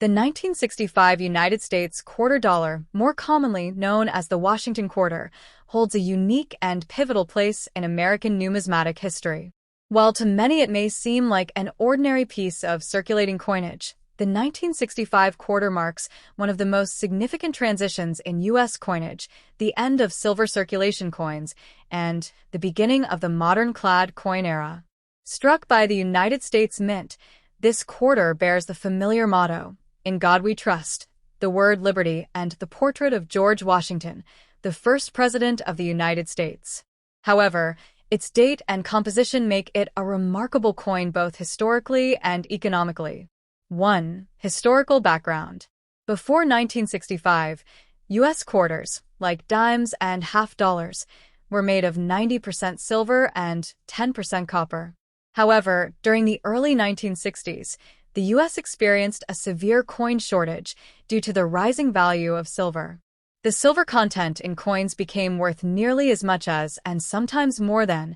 The 1965 United States quarter dollar, more commonly known as the Washington quarter, holds a unique and pivotal place in American numismatic history. While to many it may seem like an ordinary piece of circulating coinage, the 1965 quarter marks one of the most significant transitions in U.S. coinage, the end of silver circulation coins, and the beginning of the modern clad coin era. Struck by the United States Mint, this quarter bears the familiar motto, "In God We Trust," the word liberty, and the portrait of George Washington, the first president of the United States. However, its date and composition make it a remarkable coin both historically and economically. 1. Historical background. Before 1965, U.S. quarters, like dimes and half dollars, were made of 90% silver and 10% copper. However, during the early 1960s, the U.S. experienced a severe coin shortage due to the rising value of silver. The silver content in coins became worth nearly as much as, and sometimes more than,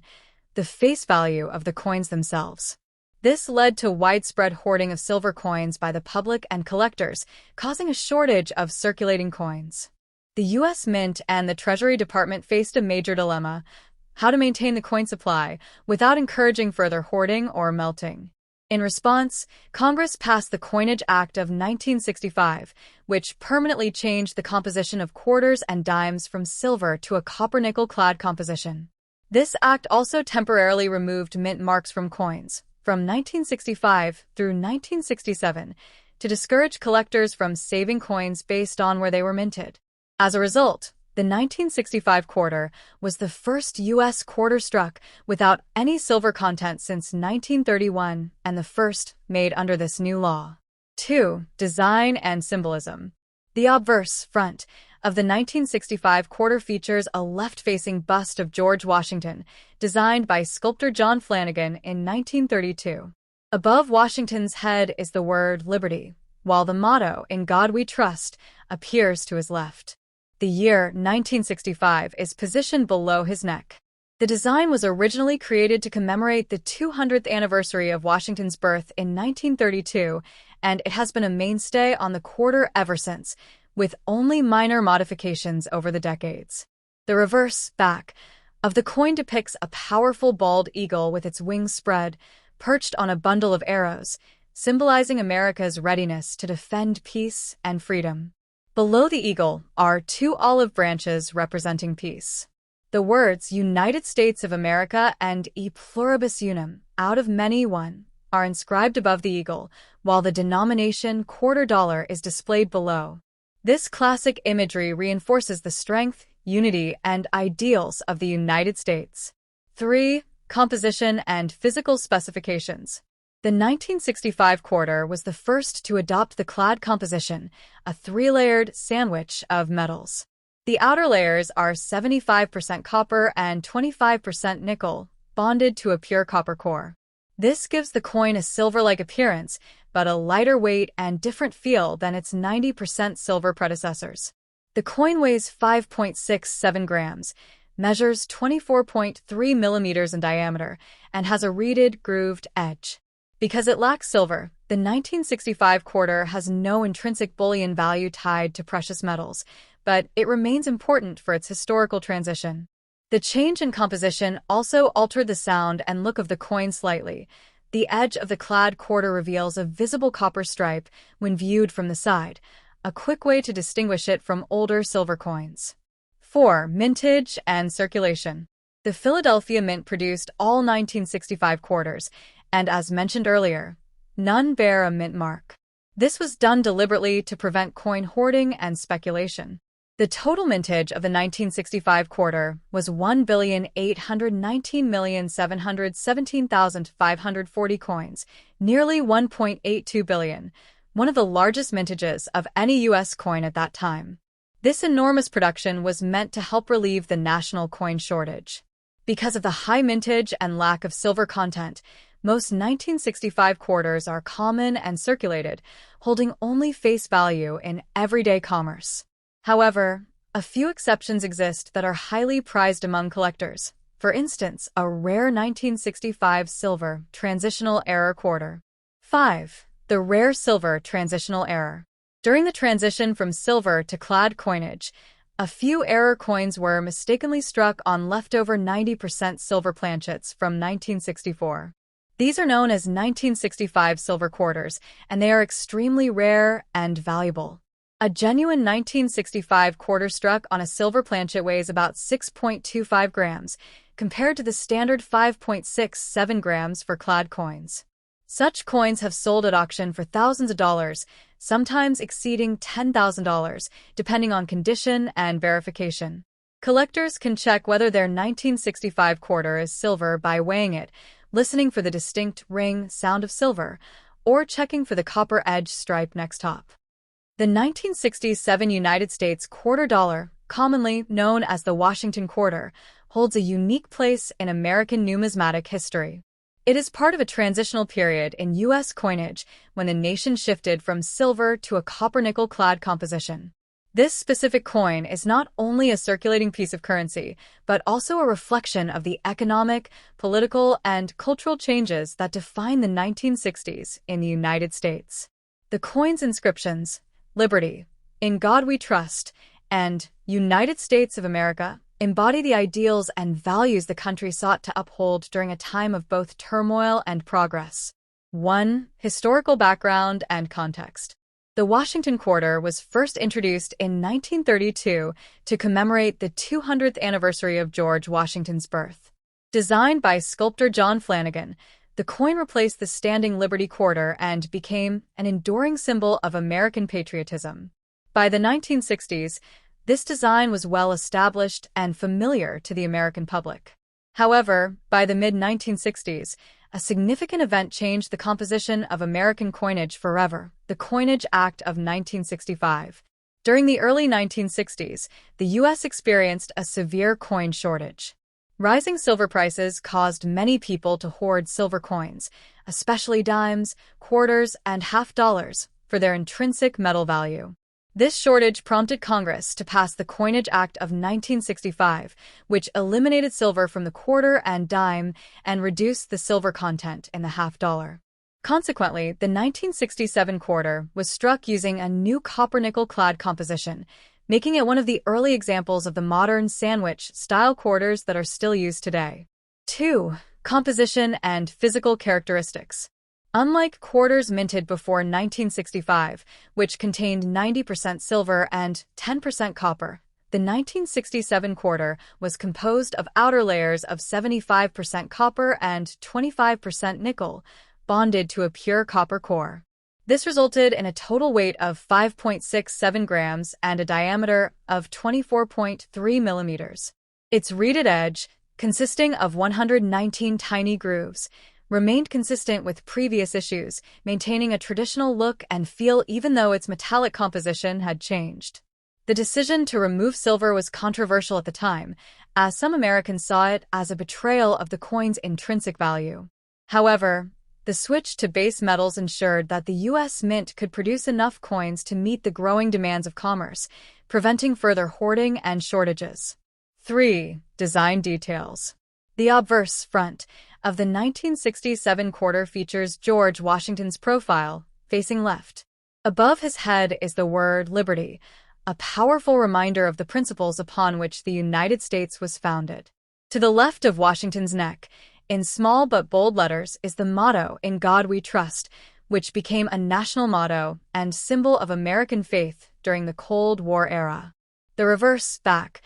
the face value of the coins themselves. This led to widespread hoarding of silver coins by the public and collectors, causing a shortage of circulating coins. The U.S. Mint and the Treasury Department faced a major dilemma: how to maintain the coin supply without encouraging further hoarding or melting. In response, Congress passed the Coinage Act of 1965, which permanently changed the composition of quarters and dimes from silver to a copper-nickel-clad composition. This act also temporarily removed mint marks from coins, from 1965 through 1967, to discourage collectors from saving coins based on where they were minted. As a result, the 1965 quarter was the first U.S. quarter struck without any silver content since 1931 and the first made under this new law. 2. Design and symbolism. The obverse front of the 1965 quarter features a left-facing bust of George Washington, designed by sculptor John Flanagan in 1932. Above Washington's head is the word liberty, while the motto, "In God We Trust," appears to his left. The year 1965 is positioned below his neck. The design was originally created to commemorate the 200th anniversary of Washington's birth in 1932, and it has been a mainstay on the quarter ever since, with only minor modifications over the decades. The reverse back of the coin depicts a powerful bald eagle with its wings spread, perched on a bundle of arrows, symbolizing America's readiness to defend peace and freedom. Below the eagle are two olive branches representing peace. The words United States of America and E pluribus unum, out of many one, are inscribed above the eagle, while the denomination quarter dollar is displayed below. This classic imagery reinforces the strength, unity, and ideals of the United States. 3. Composition and physical specifications. The 1965 quarter was the first to adopt the clad composition, a three-layered sandwich of metals. The outer layers are 75% copper and 25% nickel, bonded to a pure copper core. This gives the coin a silver-like appearance, but a lighter weight and different feel than its 90% silver predecessors. The coin weighs 5.67 grams, measures 24.3 millimeters in diameter, and has a reeded, grooved edge. Because it lacks silver, the 1965 quarter has no intrinsic bullion value tied to precious metals, but it remains important for its historical transition. The change in composition also altered the sound and look of the coin slightly. The edge of the clad quarter reveals a visible copper stripe when viewed from the side, a quick way to distinguish it from older silver coins. 4. Mintage and circulation. The Philadelphia Mint produced all 1965 quarters, and as mentioned earlier, none bear a mint mark. This was done deliberately to prevent coin hoarding and speculation. The total mintage of the 1965 quarter was 1,819,717,540 coins, nearly 1.82 billion, one of the largest mintages of any U.S. coin at that time. This enormous production was meant to help relieve the national coin shortage. Because of the high mintage and lack of silver content, most 1965 quarters are common and circulated, holding only face value in everyday commerce. However, a few exceptions exist that are highly prized among collectors. For instance, a rare 1965 silver transitional era quarter. 5. The rare silver transitional error. During the transition from silver to clad coinage, a few error coins were mistakenly struck on leftover 90% silver planchets from 1964. These are known as 1965 silver quarters, and they are extremely rare and valuable. A genuine 1965 quarter struck on a silver planchet weighs about 6.25 grams, compared to the standard 5.67 grams for clad coins. Such coins have sold at auction for thousands of dollars, sometimes exceeding $10,000, depending on condition and verification. Collectors can check whether their 1965 quarter is silver by weighing it, listening for the distinct ring sound of silver, or checking for the copper edge stripe next top. The 1967 United States quarter dollar, commonly known as the Washington quarter, holds a unique place in American numismatic history. It is part of a transitional period in U.S. coinage when the nation shifted from silver to a copper-nickel clad composition. This specific coin is not only a circulating piece of currency, but also a reflection of the economic, political, and cultural changes that define the 1960s in the United States. The coin's inscriptions, Liberty, In God We Trust, and United States of America, embody the ideals and values the country sought to uphold during a time of both turmoil and progress. 1. Historical background and context. The Washington quarter was first introduced in 1932 to commemorate the 200th anniversary of George Washington's birth. Designed by sculptor John Flanagan, the coin replaced the standing Liberty quarter and became an enduring symbol of American patriotism. By the 1960s, this design was well established and familiar to the American public. However, by the mid-1960s, a significant event changed the composition of American coinage forever: the Coinage Act of 1965. During the early 1960s, the U.S. experienced a severe coin shortage. Rising silver prices caused many people to hoard silver coins, especially dimes, quarters, and half dollars, for their intrinsic metal value. This shortage prompted Congress to pass the Coinage Act of 1965, which eliminated silver from the quarter and dime and reduced the silver content in the half dollar. Consequently, the 1967 quarter was struck using a new copper-nickel clad composition, making it one of the early examples of the modern sandwich-style quarters that are still used today. 2. Composition and physical characteristics. Unlike quarters minted before 1965, which contained 90% silver and 10% copper, the 1967 quarter was composed of outer layers of 75% copper and 25% nickel, bonded to a pure copper core. This resulted in a total weight of 5.67 grams and a diameter of 24.3 millimeters. Its reeded edge, consisting of 119 tiny grooves, remained consistent with previous issues, maintaining a traditional look and feel even though its metallic composition had changed. The decision to remove silver was controversial at the time, as some Americans saw it as a betrayal of the coin's intrinsic value. However, the switch to base metals ensured that the U.S. Mint could produce enough coins to meet the growing demands of commerce, preventing further hoarding and shortages. 3. Design details. The obverse front of the 1967 quarter features George Washington's profile, facing left. Above his head is the word Liberty, a powerful reminder of the principles upon which the United States was founded. To the left of Washington's neck, in small but bold letters, is the motto, In God We Trust, which became a national motto and symbol of American faith during the Cold War era. The reverse back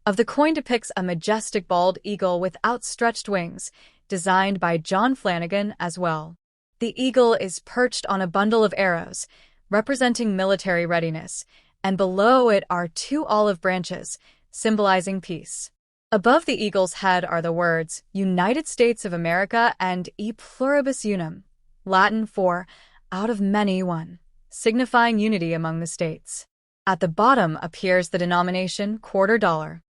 of the coin depicts a majestic bald eagle with outstretched wings, designed by John Flanagan as well. The eagle is perched on a bundle of arrows, representing military readiness, and below it are two olive branches, symbolizing peace. Above the eagle's head are the words, United States of America and E pluribus unum, Latin for out of many one, signifying unity among the states. At the bottom appears the denomination quarter dollar.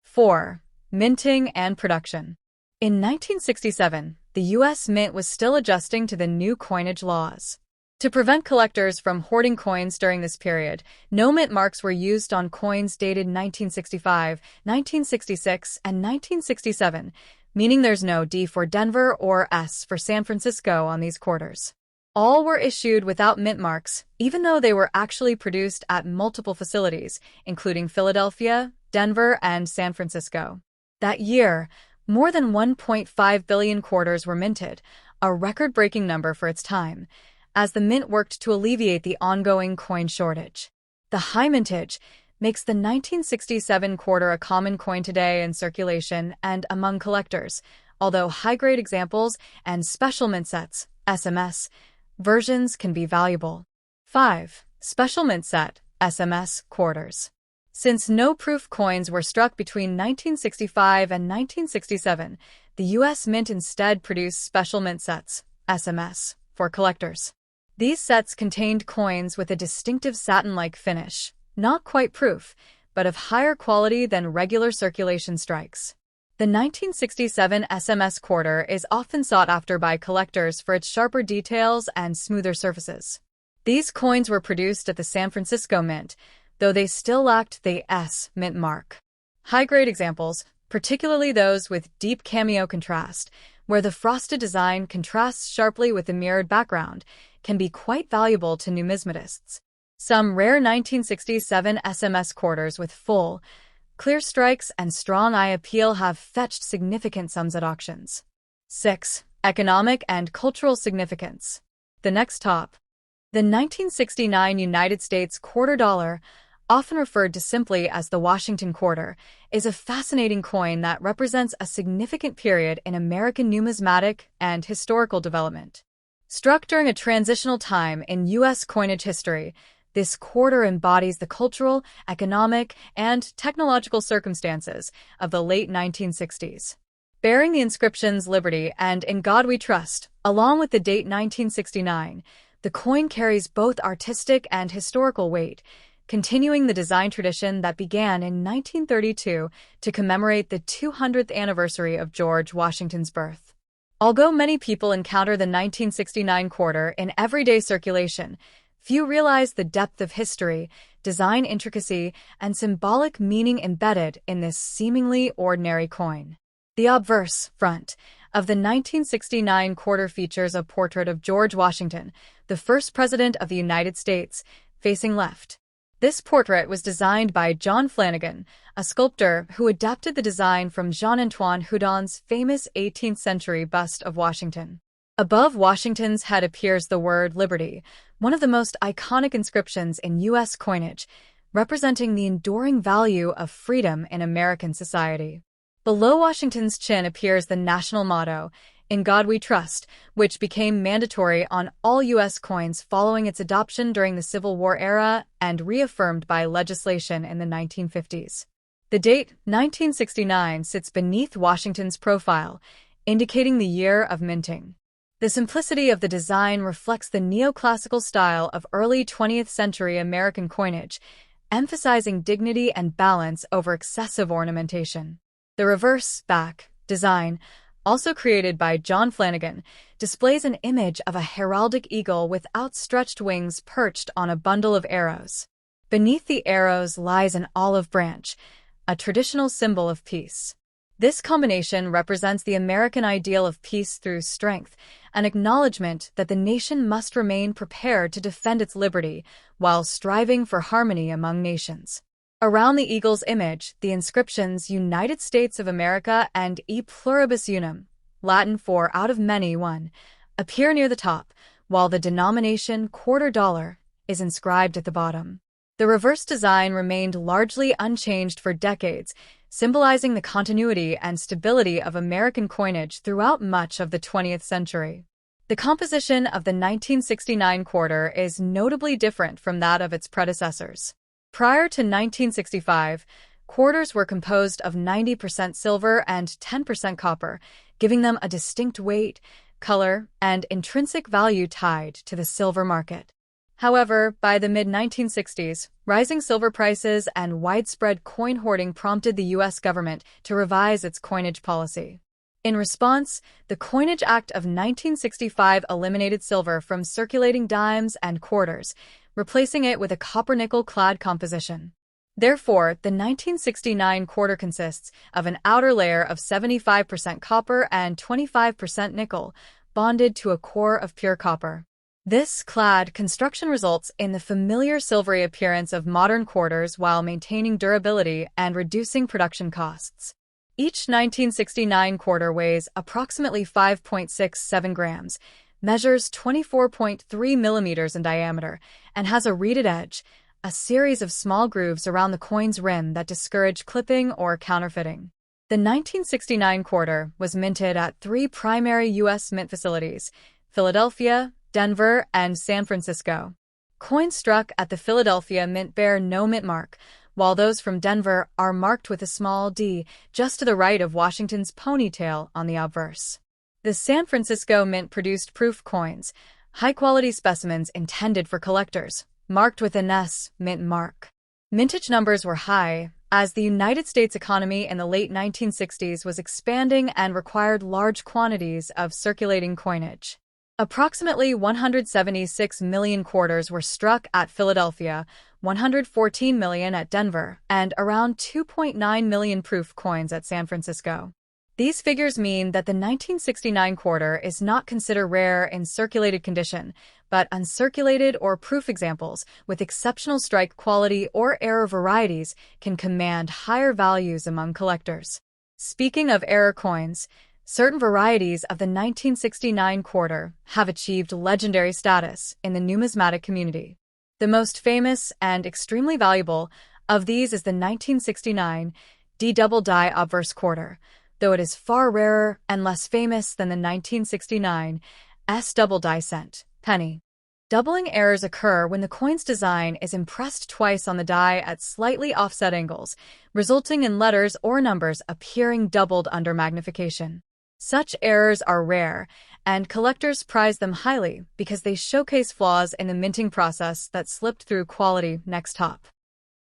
4. Minting and production. In 1967, the U.S. Mint was still adjusting to the new coinage laws. To prevent collectors from hoarding coins during this period, no mint marks were used on coins dated 1965, 1966, and 1967, meaning there's no D for Denver or S for San Francisco on these quarters. All were issued without mint marks, even though they were actually produced at multiple facilities, including Philadelphia, Denver, and San Francisco. That year, more than 1.5 billion quarters were minted, a record-breaking number for its time, as the mint worked to alleviate the ongoing coin shortage. The high mintage makes the 1967 quarter a common coin today in circulation and among collectors, although high-grade examples and special mint sets, SMS, versions can be valuable. 5. Special mint set, SMS, quarters. Since no-proof coins were struck between 1965 and 1967, the U.S. Mint instead produced special mint sets, SMS, for collectors. These sets contained coins with a distinctive satin-like finish, not quite proof, but of higher quality than regular circulation strikes. The 1967 SMS quarter is often sought after by collectors for its sharper details and smoother surfaces. These coins were produced at the San Francisco Mint, though they still lacked the S mint mark. High-grade examples, particularly those with deep cameo contrast, where the frosted design contrasts sharply with the mirrored background, can be quite valuable to numismatists. Some rare 1967 SMS quarters with full, clear strikes and strong eye appeal have fetched significant sums at auctions. 6. Economic and cultural significance. The next top. The 1969 United States quarter dollar, often referred to simply as the Washington quarter, is a fascinating coin that represents a significant period in American numismatic and historical development. Struck during a transitional time in U.S. coinage history, this quarter embodies the cultural, economic, and technological circumstances of the late 1960s. Bearing the inscriptions Liberty and In God We Trust, along with the date 1969, the coin carries both artistic and historical weight, continuing the design tradition that began in 1932 to commemorate the 200th anniversary of George Washington's birth. Although many people encounter the 1969 quarter in everyday circulation, few realize the depth of history, design intricacy, and symbolic meaning embedded in this seemingly ordinary coin. The obverse front of the 1969 quarter features a portrait of George Washington, the first president of the United States, facing left. This portrait was designed by John Flanagan, a sculptor who adapted the design from Jean-Antoine Houdon's famous 18th-century bust of Washington. Above Washington's head appears the word Liberty, one of the most iconic inscriptions in U.S. coinage, representing the enduring value of freedom in American society. Below Washington's chin appears the national motto, In God We Trust, which became mandatory on all U.S. coins following its adoption during the Civil War era and reaffirmed by legislation in the 1950s. The date, 1969, sits beneath Washington's profile, indicating the year of minting. The simplicity of the design reflects the neoclassical style of early 20th century American coinage, emphasizing dignity and balance over excessive ornamentation. The reverse back design, also created by John Flanagan, displays an image of a heraldic eagle with outstretched wings perched on a bundle of arrows. Beneath the arrows lies an olive branch, a traditional symbol of peace. This combination represents the American ideal of peace through strength, an acknowledgement that the nation must remain prepared to defend its liberty while striving for harmony among nations. Around the eagle's image, the inscriptions United States of America and E pluribus unum, Latin for out of many one, appear near the top, while the denomination quarter dollar is inscribed at the bottom. The reverse design remained largely unchanged for decades, symbolizing the continuity and stability of American coinage throughout much of the 20th century. The composition of the 1969 quarter is notably different from that of its predecessors. Prior to 1965, quarters were composed of 90% silver and 10% copper, giving them a distinct weight, color, and intrinsic value tied to the silver market. However, by the mid-1960s, rising silver prices and widespread coin hoarding prompted the U.S. government to revise its coinage policy. In response, the Coinage Act of 1965 eliminated silver from circulating dimes and quarters, replacing it with a copper-nickel-clad composition. Therefore, the 1969 quarter consists of an outer layer of 75% copper and 25% nickel, bonded to a core of pure copper. This clad construction results in the familiar silvery appearance of modern quarters while maintaining durability and reducing production costs. Each 1969 quarter weighs approximately 5.67 grams, measures 24.3 millimeters in diameter, and has a reeded edge, a series of small grooves around the coin's rim that discourage clipping or counterfeiting. The 1969 quarter was minted at 3 primary U.S. mint facilities: Philadelphia, Denver, and San Francisco. Coins struck at the Philadelphia Mint bear no mint mark, while those from Denver are marked with a small D just to the right of Washington's ponytail on the obverse. The San Francisco Mint produced proof coins, high-quality specimens intended for collectors, marked with an S mint mark. Mintage numbers were high, as the United States economy in the late 1960s was expanding and required large quantities of circulating coinage. Approximately 176 million quarters were struck at Philadelphia, 114 million at Denver, and around 2.9 million proof coins at San Francisco. These figures mean that the 1969 quarter is not considered rare in circulated condition, but uncirculated or proof examples with exceptional strike quality or error varieties can command higher values among collectors. Speaking of error coins, certain varieties of the 1969 quarter have achieved legendary status in the numismatic community. The most famous and extremely valuable of these is the 1969 D-double die obverse quarter, though it is far rarer and less famous than the 1969 S-double die cent penny. Doubling errors occur when the coin's design is impressed twice on the die at slightly offset angles, resulting in letters or numbers appearing doubled under magnification. Such errors are rare, and collectors prize them highly because they showcase flaws in the minting process that slipped through quality next top.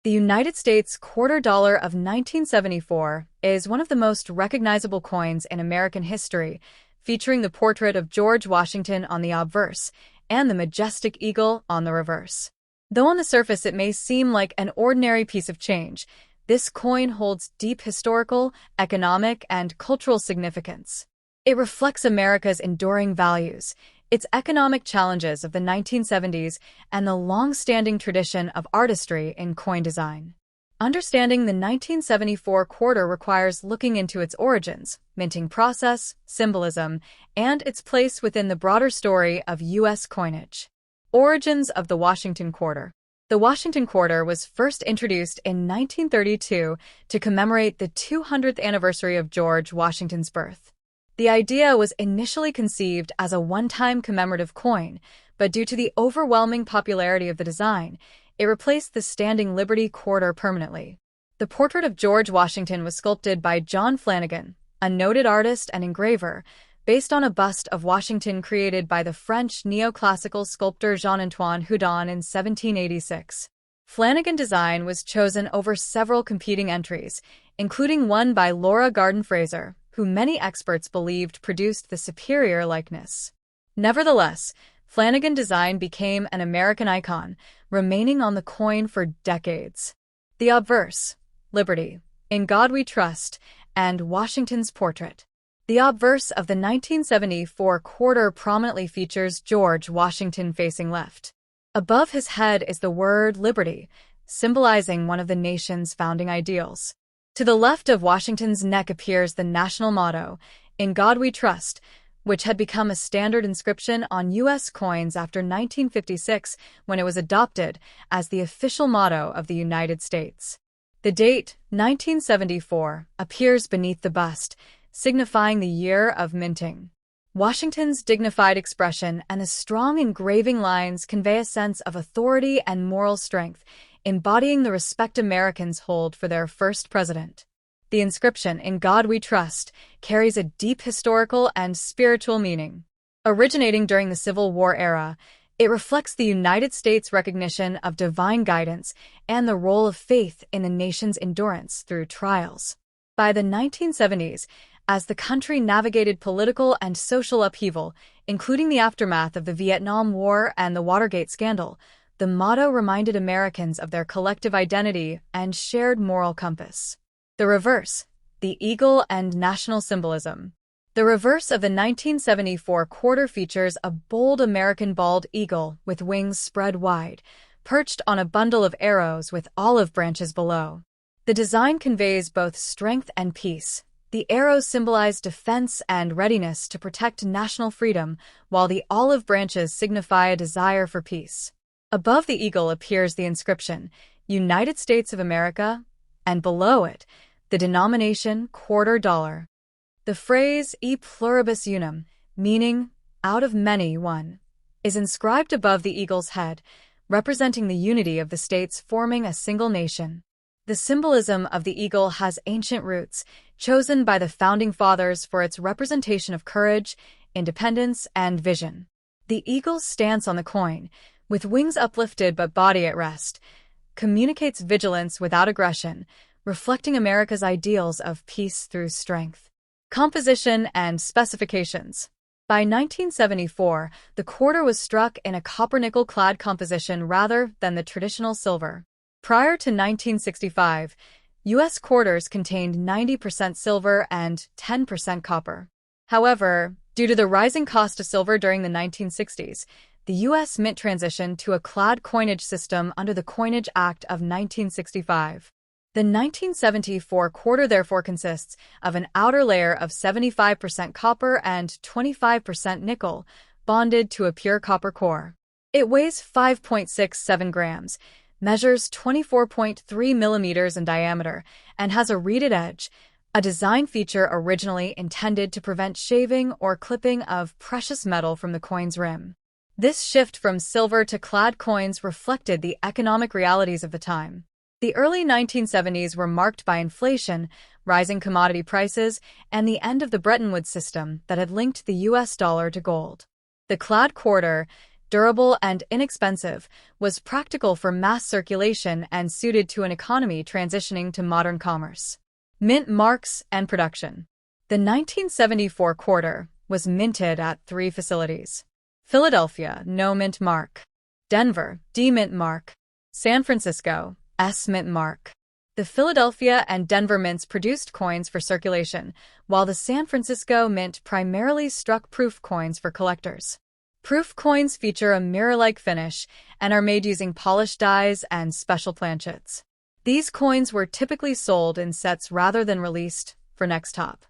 The United States quarter dollar of 1974 is one of the most recognizable coins in American history, featuring the portrait of George Washington on the obverse and the majestic eagle on the reverse. Though on the surface it may seem like an ordinary piece of change, this coin holds deep historical, economic, and cultural significance. It reflects America's enduring values, its economic challenges of the 1970s, and the long-standing tradition of artistry in coin design. Understanding the 1974 quarter requires looking into its origins, minting process, symbolism, and its place within the broader story of U.S. coinage. Origins of the Washington quarter. The Washington quarter was first introduced in 1932 to commemorate the 200th anniversary of George Washington's birth. The idea was initially conceived as a one-time commemorative coin, but due to the overwhelming popularity of the design, it replaced the standing Liberty quarter permanently. The portrait of George Washington was sculpted by John Flanagan, a noted artist and engraver, based on a bust of Washington created by the French neoclassical sculptor Jean-Antoine Houdon in 1786. Flanagan's design was chosen over several competing entries, including one by Laura Garden Fraser, who many experts believed produced the superior likeness. Nevertheless, Flanagan's design became an American icon, remaining on the coin for decades. The obverse, Liberty, In God We Trust, and Washington's portrait. The obverse of the 1974 quarter prominently features George Washington facing left. Above his head is the word Liberty, symbolizing one of the nation's founding ideals. To the left of Washington's neck appears the national motto, In God We Trust, which had become a standard inscription on U.S. coins after 1956 when it was adopted as the official motto of the United States. The date, 1974, appears beneath the bust, signifying the year of minting. Washington's dignified expression and the strong engraving lines convey a sense of authority and moral strength, embodying the respect Americans hold for their first president. The inscription, In God We Trust, carries a deep historical and spiritual meaning. Originating during the Civil War era, it reflects the United States' recognition of divine guidance and the role of faith in the nation's endurance through trials. By the 1970s, as the country navigated political and social upheaval, including the aftermath of the Vietnam War and the Watergate scandal, the motto reminded Americans of their collective identity and shared moral compass. The reverse, the eagle and national symbolism. The reverse of the 1974 quarter features a bold American bald eagle with wings spread wide, perched on a bundle of arrows with olive branches below. The design conveys both strength and peace. The arrows symbolize defense and readiness to protect national freedom, while the olive branches signify a desire for peace. Above the eagle appears the inscription, United States of America, and below it, the denomination quarter dollar. The phrase e pluribus unum, meaning out of many one, is inscribed above the eagle's head, representing the unity of the states forming a single nation. The symbolism of the eagle has ancient roots, chosen by the Founding Fathers for its representation of courage, independence, and vision. The eagle's stance on the coin, with wings uplifted but body at rest, communicates vigilance without aggression, reflecting America's ideals of peace through strength. Composition and specifications. By 1974, the quarter was struck in a copper-nickel-clad composition rather than the traditional silver. Prior to 1965, U.S. quarters contained 90% silver and 10% copper. However, due to the rising cost of silver during the 1960s, the U.S. Mint transitioned to a clad coinage system under the Coinage Act of 1965. The 1974 quarter therefore consists of an outer layer of 75% copper and 25% nickel, bonded to a pure copper core. It weighs 5.67 grams, measures 24.3 millimeters in diameter, and has a reeded edge, a design feature originally intended to prevent shaving or clipping of precious metal from the coin's rim. This shift from silver to clad coins reflected the economic realities of the time. The early 1970s were marked by inflation, rising commodity prices, and the end of the Bretton Woods system that had linked the U.S. dollar to gold. The clad quarter, durable and inexpensive, was practical for mass circulation and suited to an economy transitioning to modern commerce. Mint marks and production. The 1974 quarter was minted at 3 facilities. Philadelphia, no mint mark. Denver, D mint mark. San Francisco, S mint mark. The Philadelphia and Denver mints produced coins for circulation, while the San Francisco mint primarily struck proof coins for collectors. Proof coins feature a mirror-like finish and are made using polished dies and special planchets. These coins were typically sold in sets rather than released for next top.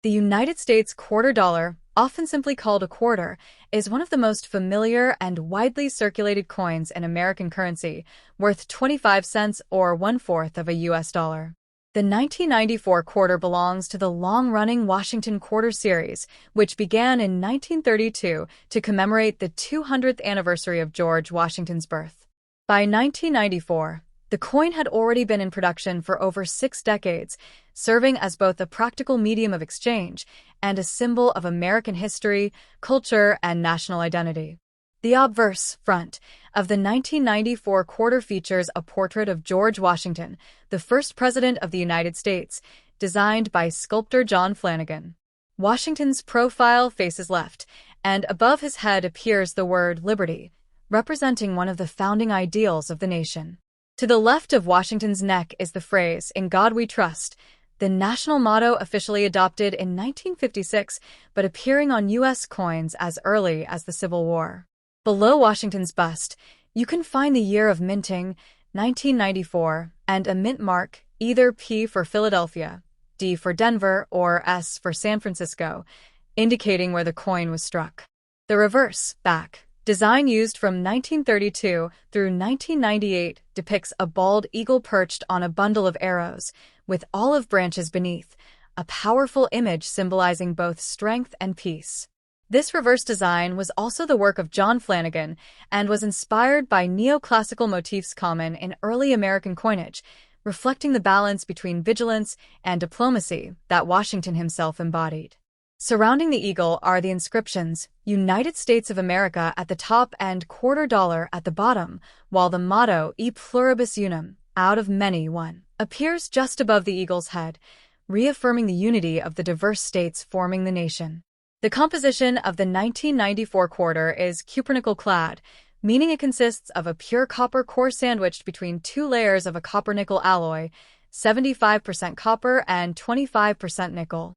The United States quarter dollar, often simply called a quarter, is one of the most familiar and widely circulated coins in American currency, worth 25 cents or 1/4 of a U.S. dollar. The 1994 quarter belongs to the long-running Washington Quarter series, which began in 1932 to commemorate the 200th anniversary of George Washington's birth. By 1994, the coin had already been in production for over 6 decades, serving as both a practical medium of exchange and a symbol of American history, culture, and national identity. The obverse front of the 1994 quarter features a portrait of George Washington, the first President of the United States, designed by sculptor John Flanagan. Washington's profile faces left, and above his head appears the word liberty, representing one of the founding ideals of the nation. To the left of Washington's neck is the phrase, "In God We Trust," the national motto officially adopted in 1956 but appearing on U.S. coins as early as the Civil War. Below Washington's bust, you can find the year of minting, 1994, and a mint mark, either P for Philadelphia, D for Denver, or S for San Francisco, indicating where the coin was struck. The reverse, back, design used from 1932 through 1998 depicts a bald eagle perched on a bundle of arrows, with olive branches beneath, a powerful image symbolizing both strength and peace. This reverse design was also the work of John Flanagan and was inspired by neoclassical motifs common in early American coinage, reflecting the balance between vigilance and diplomacy that Washington himself embodied. Surrounding the eagle are the inscriptions, United States of America at the top and quarter dollar at the bottom, while the motto, E pluribus unum, out of many one, appears just above the eagle's head, reaffirming the unity of the diverse states forming the nation. The composition of the 1994 quarter is cupronickel-clad, meaning it consists of a pure copper core sandwiched between 2 layers of a copper-nickel alloy, 75% copper and 25% nickel.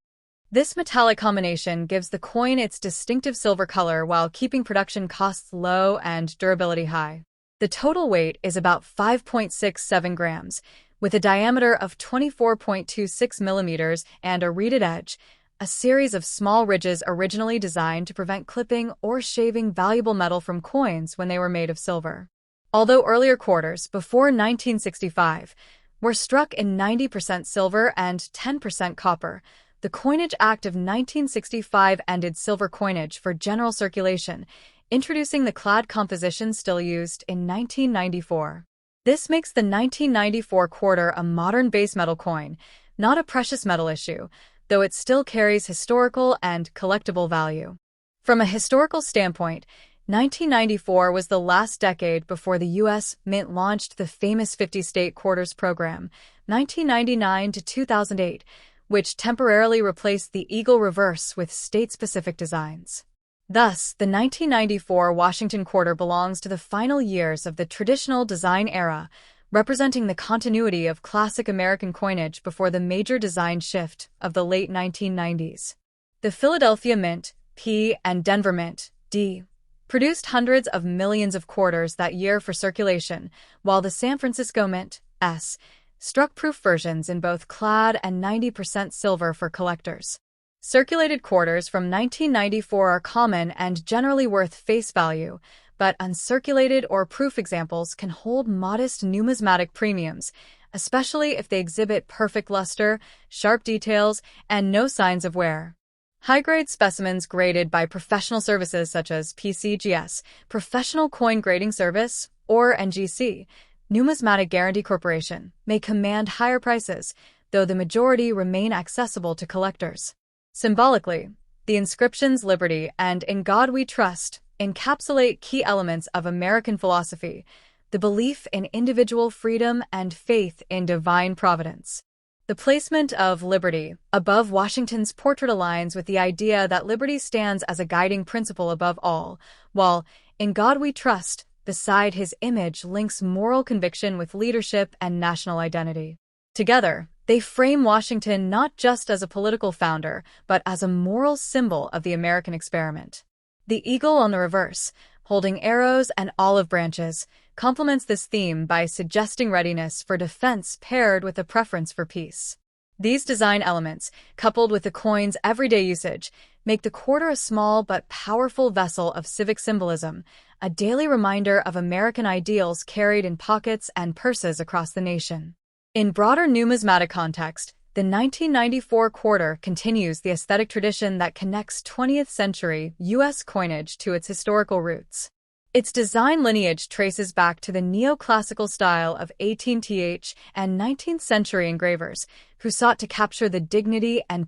This metallic combination gives the coin its distinctive silver color while keeping production costs low and durability high. The total weight is about 5.67 grams, with a diameter of 24.26 millimeters and a reeded edge, a series of small ridges originally designed to prevent clipping or shaving valuable metal from coins when they were made of silver. Although earlier quarters, before 1965, were struck in 90% silver and 10% copper, the Coinage Act of 1965 ended silver coinage for general circulation, introducing the clad composition still used in 1994. This makes the 1994 quarter a modern base metal coin, not a precious metal issue, though it still carries historical and collectible value. From a historical standpoint, 1994 was the last decade before the U.S. Mint launched the famous 50-state quarters program, 1999 to 2008, which temporarily replaced the eagle reverse with state-specific designs. Thus, the 1994 Washington quarter belongs to the final years of the traditional design era, representing the continuity of classic American coinage before the major design shift of the late 1990s. The Philadelphia Mint, P, and Denver Mint, D, produced hundreds of millions of quarters that year for circulation, while the San Francisco Mint, S, struck proof versions in both clad and 90% silver for collectors. Circulated quarters from 1994 are common and generally worth face value, but uncirculated or proof examples can hold modest numismatic premiums, especially if they exhibit perfect luster, sharp details, and no signs of wear. High-grade specimens graded by professional services such as PCGS, Professional Coin Grading Service, or NGC, Numismatic Guarantee Corporation, may command higher prices, though the majority remain accessible to collectors. Symbolically, the inscriptions "Liberty" and "In God We Trust" encapsulate key elements of American philosophy, the belief in individual freedom and faith in divine providence. The placement of "Liberty" above Washington's portrait aligns with the idea that liberty stands as a guiding principle above all, while "In God We Trust" beside his image links moral conviction with leadership and national identity. Together, they frame Washington not just as a political founder, but as a moral symbol of the American experiment. The eagle on the reverse, holding arrows and olive branches, complements this theme by suggesting readiness for defense paired with a preference for peace. These design elements, coupled with the coin's everyday usage, make the quarter a small but powerful vessel of civic symbolism, a daily reminder of American ideals carried in pockets and purses across the nation. In broader numismatic context, the 1994 quarter continues the aesthetic tradition that connects 20th century U.S. coinage to its historical roots. Its design lineage traces back to the neoclassical style of 18th and 19th century engravers, who sought to capture the dignity and